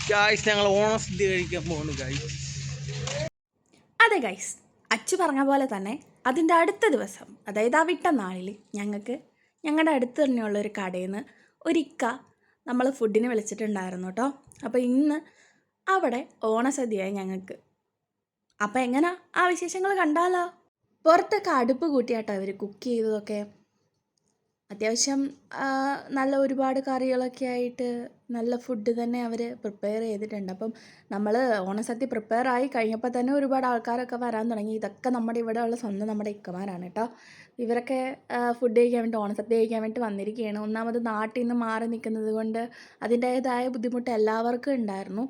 Guys ഞങ്ങൾ ഓണസദ്യ കഴിക്കാൻ പോകുന്നു ഗായ്സ്. അതെ ഗൈസ്, അച്ചു പറഞ്ഞ പോലെ തന്നെ അതിൻ്റെ അടുത്ത ദിവസം, അതായത് ആ വിട്ട നാളിൽ ഞങ്ങളുടെ അടുത്ത് തന്നെയുള്ളൊരു കടയിൽ നിന്ന് ഒരിക്ക നമ്മൾ ഫുഡിന് വിളിച്ചിട്ടുണ്ടായിരുന്നു കേട്ടോ. അപ്പോൾ ഇന്ന് അവിടെ ഓണസദ്യയായി ഞങ്ങൾക്ക്. അപ്പോൾ എങ്ങനെയാ ആ വിശേഷങ്ങൾ കണ്ടാലോ? പുറത്തൊക്കെ അടുപ്പ് കൂട്ടിയാട്ടോ അവർ കുക്ക് ചെയ്തതൊക്കെ. അത്യാവശ്യം നല്ല ഒരുപാട് കറികളൊക്കെ ആയിട്ട് നല്ല ഫുഡ് തന്നെ അവർ പ്രിപ്പയർ ചെയ്തിട്ടുണ്ട്. അപ്പം നമ്മൾ ഓണസദ്യ പ്രിപ്പയർ ആയി കഴിഞ്ഞപ്പോൾ തന്നെ ഒരുപാട് ആൾക്കാരൊക്കെ വരാൻ തുടങ്ങി. ഇതൊക്കെ നമ്മുടെ ഇവിടെയുള്ള സ്വന്തം നമ്മുടെ ഇക്കമാരാണ് കേട്ടോ. ഇവരൊക്കെ ഫുഡ് കഴിക്കാൻ വേണ്ടി, ഓണസദ്യ കഴിക്കാൻ വേണ്ടി വന്നിരിക്കുകയാണ്. ഒന്നാമത് നാട്ടിൽ നിന്ന് മാറി നിൽക്കുന്നത് കൊണ്ട് അതിൻ്റേതായ ബുദ്ധിമുട്ട് എല്ലാവർക്കും ഉണ്ടായിരുന്നു.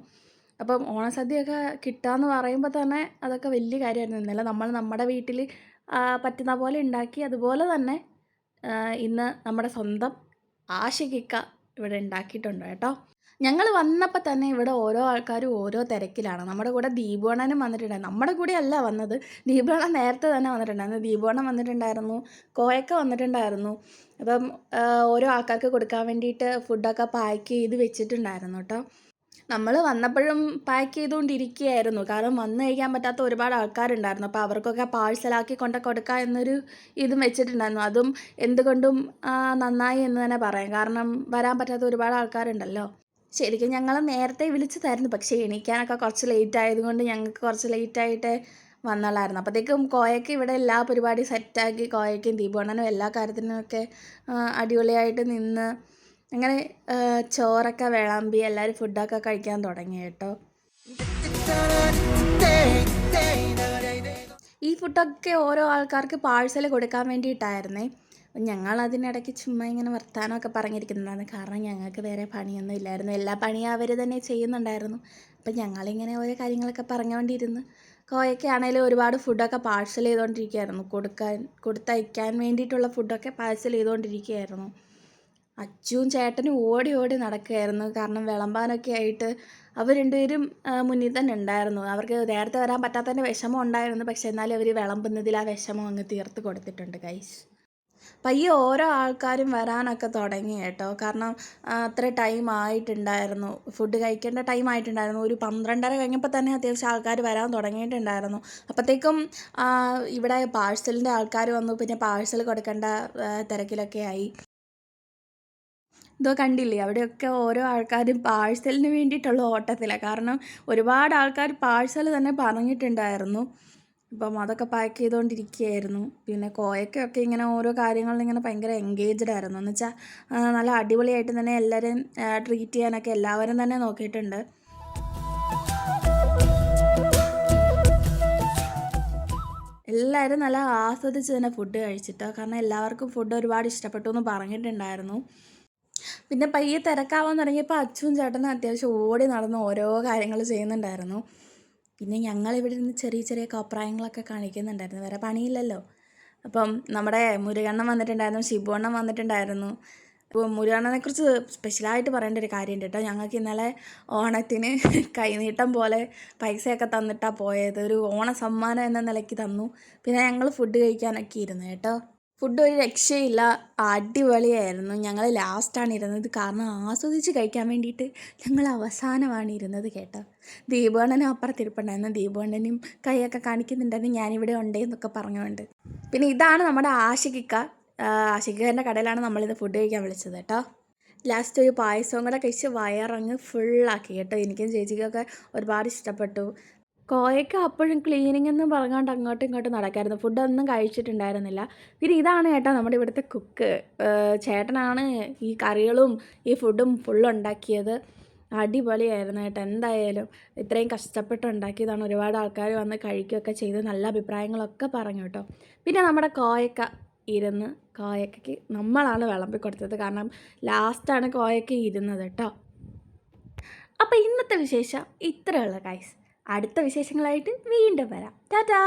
അപ്പം ഓണസദ്യയൊക്കെ കിട്ടുകയെന്ന് പറയുമ്പോൾ തന്നെ അതൊക്കെ വലിയ കാര്യമായിരുന്നു. ഇന്നലെ നമ്മൾ നമ്മുടെ വീട്ടിൽ പറ്റുന്ന പോലെ ഉണ്ടാക്കി. അതുപോലെ തന്നെ ഇന്ന് നമ്മുടെ സ്വന്തം ആഷിഖിക്ക ഇവിടെ ഉണ്ടാക്കിയിട്ടുണ്ട് കേട്ടോ. ഞങ്ങൾ വന്നപ്പോൾ തന്നെ ഇവിടെ ഓരോ ആൾക്കാരും ഓരോ തിരക്കിലാണ്. നമ്മുടെ കൂടെ ദീപുവണ്ണനും വന്നിട്ടുണ്ടായിരുന്നു. നമ്മുടെ കൂടെ അല്ല വന്നത്, ദീപുവണ്ണൻ നേരത്തെ തന്നെ വന്നിട്ടുണ്ടായിരുന്നു. ദീപുവണ്ണൻ വന്നിട്ടുണ്ടായിരുന്നു, കോയക്ക വന്നിട്ടുണ്ടായിരുന്നു. അപ്പം ഓരോ ആൾക്കാർക്ക് കൊടുക്കാൻ വേണ്ടിയിട്ട് ഫുഡൊക്കെ പാക്ക് ചെയ്ത് വെച്ചിട്ടുണ്ടായിരുന്നു കേട്ടോ. നമ്മൾ വന്നപ്പോഴും പാക്ക് ചെയ്തുകൊണ്ടിരിക്കുകയായിരുന്നു. കാരണം വന്നു കഴിക്കാൻ പറ്റാത്ത ഒരുപാട് ആൾക്കാരുണ്ടായിരുന്നു. അപ്പോൾ അവർക്കൊക്കെ പാഴ്സലാക്കി കൊടുക്കുക എന്നൊരു ഇതും വെച്ചിട്ടുണ്ടായിരുന്നു. അതും എന്തുകൊണ്ടും നന്നായി എന്ന് തന്നെ പറയാം. കാരണം വരാൻ പറ്റാത്ത ഒരുപാട് ആൾക്കാരുണ്ടല്ലോ. ശരിക്കും ഞങ്ങൾ നേരത്തെ വിളിച്ചതായിരുന്നു, പക്ഷേ എണീക്കാനൊക്കെ കുറച്ച് ലേറ്റ് ആയതുകൊണ്ട് ഞങ്ങൾക്ക് കുറച്ച് ലേറ്റായിട്ട് വന്നോളായിരുന്നു. അപ്പോഴത്തേക്കും കോയയ്ക്ക് ഇവിടെ എല്ലാ പരിപാടിയും സെറ്റാക്കി, കോയയ്ക്കും ദീപണ്ണനും എല്ലാ കാര്യത്തിനുമൊക്കെ അടിപൊളിയായിട്ട് നിന്ന് അങ്ങനെ ചോറൊക്കെ വിളമ്പി എല്ലാവരും ഫുഡൊക്കെ കഴിക്കാൻ തുടങ്ങി കേട്ടോ. ഈ ഫുഡൊക്കെ ഓരോ ആൾക്കാർക്ക് പാഴ്സൽ കൊടുക്കാൻ വേണ്ടിയിട്ടായിരുന്നേ. ഞങ്ങൾ അതിനിടയ്ക്ക് ചുമ്മാ ഇങ്ങനെ വർത്താനമൊക്കെ പറഞ്ഞിരിക്കുന്നുണ്ടായിരുന്നു. കാരണം ഞങ്ങൾക്ക് വേറെ പണിയൊന്നും ഇല്ലായിരുന്നു, എല്ലാ പണിയും അവർ തന്നെ ചെയ്യുന്നുണ്ടായിരുന്നു. അപ്പം ഞങ്ങളിങ്ങനെ ഓരോ കാര്യങ്ങളൊക്കെ പറഞ്ഞുകൊണ്ടിരുന്നു. കോയയ്ക്ക് ആണെങ്കിലും ഒരുപാട് ഫുഡൊക്കെ പാഴ്സൽ ചെയ്തുകൊണ്ടിരിക്കുകയായിരുന്നു. കൊടുത്തയക്കാൻ വേണ്ടിയിട്ടുള്ള ഫുഡൊക്കെ പാഴ്സൽ ചെയ്തുകൊണ്ടിരിക്കുകയായിരുന്നു. അച്ചുവും ചേട്ടനും ഓടി ഓടി നടക്കുകയായിരുന്നു. കാരണം വിളമ്പാനൊക്കെ ആയിട്ട് അവർ രണ്ടുപേരും മുന്നിൽ തന്നെ ഉണ്ടായിരുന്നു. അവർക്ക് നേരത്തെ വരാൻ പറ്റാത്തതിൻ്റെ വിഷമം ഉണ്ടായിരുന്നു. പക്ഷെ എന്നാലും അവർ വിളമ്പുന്നതിൽ ആ വിഷമം അങ്ങ് തീർത്ത് കൊടുത്തിട്ടുണ്ട് ഗൈസ്. പയ്യെ ഓരോ ആൾക്കാരും വരാനൊക്കെ തുടങ്ങി കേട്ടോ. കാരണം അത്ര ടൈം ആയിട്ടുണ്ടായിരുന്നു, ഫുഡ് കഴിക്കേണ്ട ടൈം ആയിട്ടുണ്ടായിരുന്നു. ഒരു 12:30 കഴിഞ്ഞപ്പോൾ തന്നെ അത്യാവശ്യം ആൾക്കാർ വരാൻ തുടങ്ങിയിട്ടുണ്ടായിരുന്നു. അപ്പോഴത്തേക്കും ഇവിടെ പാഴ്സലിൻ്റെ ആൾക്കാർ വന്നു. പിന്നെ പാഴ്സൽ കൊടുക്കേണ്ട തിരക്കിലൊക്കെ ആയി. ഇതോ കണ്ടില്ലേ, അവിടെയൊക്കെ ഓരോ ആൾക്കാരും പാഴ്സലിന് വേണ്ടിയിട്ടുള്ള ഓട്ടത്തിലാണ്. കാരണം ഒരുപാട് ആൾക്കാർ പാഴ്സൽ തന്നെ പറഞ്ഞിട്ടുണ്ടായിരുന്നു. അപ്പം അതൊക്കെ പാക്ക് ചെയ്തുകൊണ്ടിരിക്കുകയായിരുന്നു. പിന്നെ കോയക്കൊക്കെ ഇങ്ങനെ ഓരോ കാര്യങ്ങളിൽ ഇങ്ങനെ ഭയങ്കര എൻഗേജ്ഡ് ആയിരുന്നു. എന്ന് വെച്ചാൽ നല്ല അടിപൊളിയായിട്ട് തന്നെ എല്ലാവരെയും ട്രീറ്റ് ചെയ്യാനൊക്കെ എല്ലാവരും തന്നെ നോക്കിയിട്ടുണ്ട്. എല്ലാവരും നല്ല ആസ്വദിച്ച് തന്നെ ഫുഡ് കഴിച്ചിട്ടോ. കാരണം എല്ലാവർക്കും ഫുഡ് ഒരുപാട് ഇഷ്ടപ്പെട്ടു എന്ന് പറഞ്ഞിട്ടുണ്ടായിരുന്നു. പിന്നെ പയ്യെ തിരക്കാവാൻ തുടങ്ങിയപ്പോൾ അച്ചുവും ചേട്ടനും അത്യാവശ്യം ഓടി നടന്ന് ഓരോ കാര്യങ്ങൾ ചെയ്യുന്നുണ്ടായിരുന്നു. പിന്നെ ഞങ്ങളിവിടെ നിന്ന് ചെറിയ ചെറിയ കോപ്രായങ്ങളൊക്കെ കാണിക്കുന്നുണ്ടായിരുന്നു, വേറെ പണിയില്ലല്ലോ. അപ്പം നമ്മുടെ മുരുകണ്ണൻ വന്നിട്ടുണ്ടായിരുന്നു, ശിബുവണ്ണൻ വന്നിട്ടുണ്ടായിരുന്നു. അപ്പോൾ മുരുകണ്ണനെക്കുറിച്ച് സ്പെഷ്യലായിട്ട് പറയേണ്ട ഒരു കാര്യമുണ്ട് കേട്ടോ. ഞങ്ങൾക്ക് ഇന്നലെ ഓണത്തിന് കൈനീട്ടം പോലെ പൈസയൊക്കെ തന്നിട്ടാണ് പോയത്. ഒരു ഓണ സമ്മാനം എന്ന നിലയ്ക്ക് തന്നു. പിന്നെ ഞങ്ങൾ ഫുഡ് കഴിക്കാനൊക്കെ ഇരുന്നു കേട്ടോ. ഫുഡ് ഒരു രക്ഷയില്ല, അടിപൊളിയായിരുന്നു. ഞങ്ങൾ ലാസ്റ്റാണ് ഇരുന്നത്, കാരണം ആസ്വദിച്ച് കഴിക്കാൻ വേണ്ടിയിട്ട് ഞങ്ങൾ അവസാനമാണ് ഇരുന്നത് കേട്ടോ. ദീപണ്ണനും അപ്പുറത്തിരിപ്പുണ്ടായിരുന്നു. ദീപണ്ണനും കൈയൊക്കെ കാണിക്കുന്നുണ്ടായിരുന്നു, ഞാനിവിടെ ഉണ്ടേ എന്നൊക്കെ പറഞ്ഞുകൊണ്ട്. പിന്നെ ഇതാണ് നമ്മുടെ ആഷിഖിൻ്റെ കടയിലാണ് നമ്മളിത് ഫുഡ് കഴിക്കാൻ വിളിച്ചത് കേട്ടോ. ലാസ്റ്റ് ഒരു പായസവും കൂടെ കഴിച്ച് വയറങ്ങ് ഫുള്ളാക്കി കേട്ടോ. എനിക്കും ചേച്ചിക്കൊക്കെ ഒരുപാട് ഇഷ്ടപ്പെട്ടു. കോയയ്ക്ക് അപ്പോഴും ക്ലീനിങ് എന്ന് പറഞ്ഞുകൊണ്ട് അങ്ങോട്ടും ഇങ്ങോട്ടും നടക്കായിരുന്നു, ഫുഡൊന്നും കഴിച്ചിട്ടുണ്ടായിരുന്നില്ല. പിന്നെ ഇതാണ് കേട്ടോ നമ്മുടെ ഇവിടുത്തെ കുക്ക്, ചേട്ടനാണ് ഈ കറികളും ഈ ഫുഡും ഫുള്ളുണ്ടാക്കിയത്. അടിപൊളിയായിരുന്നു കേട്ടോ. എന്തായാലും ഇത്രയും കഷ്ടപ്പെട്ട് ഉണ്ടാക്കിയതാണ്. ഒരുപാട് ആൾക്കാർ വന്ന് കഴിക്കുകയൊക്കെ ചെയ്ത് നല്ല അഭിപ്രായങ്ങളൊക്കെ പറഞ്ഞു കേട്ടോ. പിന്നെ നമ്മുടെ കോയക്കയ്ക്ക് നമ്മളാണ് വിളമ്പി കൊടുത്തത്, കാരണം ലാസ്റ്റാണ് കോയക്ക ഇരുന്നത് കേട്ടോ. അപ്പോൾ ഇന്നത്തെ വിശേഷം ഇത്രയുള്ള ഗൈസ്. അടുത്ത വിശേഷങ്ങളായിട്ട് വീണ്ടും വരാം. ടാറ്റാ.